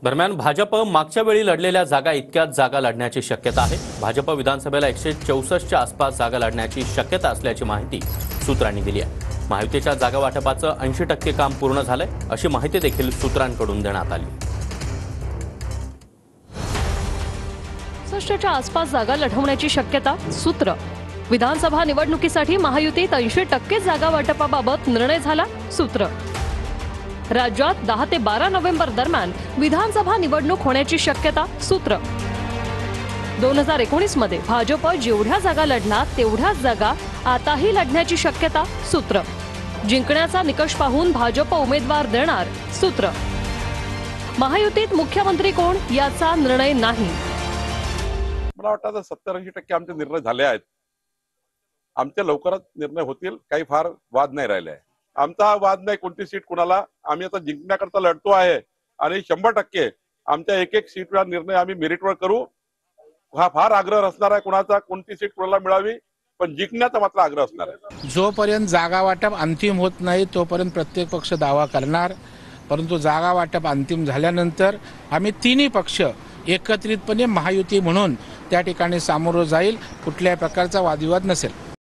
दरम्यान भाजप मागच्या वेळी लढलेल्या जागा इतक्याच जागा लढण्याची शक्यता आहे। भाजप विधानसभेला 164च्या आसपास जागा लढण्याची शक्यता असल्याची माहिती सूत्रांनी दिली आहे। महायुतीच्या जागा वाटपाचं 80% काम पूर्ण झालंय अशी माहिती देखील सूत्रांकडून देण्यात आली। 64च्या आसपास जागा लढवण्याची शक्यता सूत्र। विधानसभा निवडणुकीसाठी महायुतीत 80% जागा वाटपाबाबत निर्णय झाला सूत्र। राज्यात 10 ते 12 नोव्हेंबर दरम्यान विधानसभा निवडणूक होण्याची शक्यता सूत्र। 2019 मध्ये भाजप जेवढ्या जागा लढणार तेवढ्याच जागा आताही लढण्याची शक्यता सूत्र। जिंकण्याचा निकष पाहून भाजप उमेदवार देणार सूत्र। महायुतीत मुख्यमंत्री कोण याचा निर्णय नाही। मला वाटतं आता 70-80% आमचे निर्णय झाले आहेत। आमचे लवकरच निर्णय होतील, काही फार वाद नाही राहिले आहे। आमचा वाद नाही कोणती सीट कुणाला, आम्ही आता जिंकण्याकरता लढतो आहे आणि 100% आमच्या एक सीटवर निर्णय आम्ही मेरिटवर करू। हा फार आग्रह असणार आहे कुणाचा, कोणती सीट कुणाला मिळावी, पण जिंकण्याचा मात्र आग्रह असणार आहे। जोपर्यंत जागा वाटप अंतिम होत नाही तोपर्यंत प्रत्येक पक्ष दावा करणार, परंतु जागा वाटप अंतिम झाल्यानंतर आम्ही तिन्ही पक्ष एकत्रितपणे महायुती म्हणून त्या ठिकाणी सामोरं जाईल। कुठल्याही प्रकारचा वादविवाद नसेल।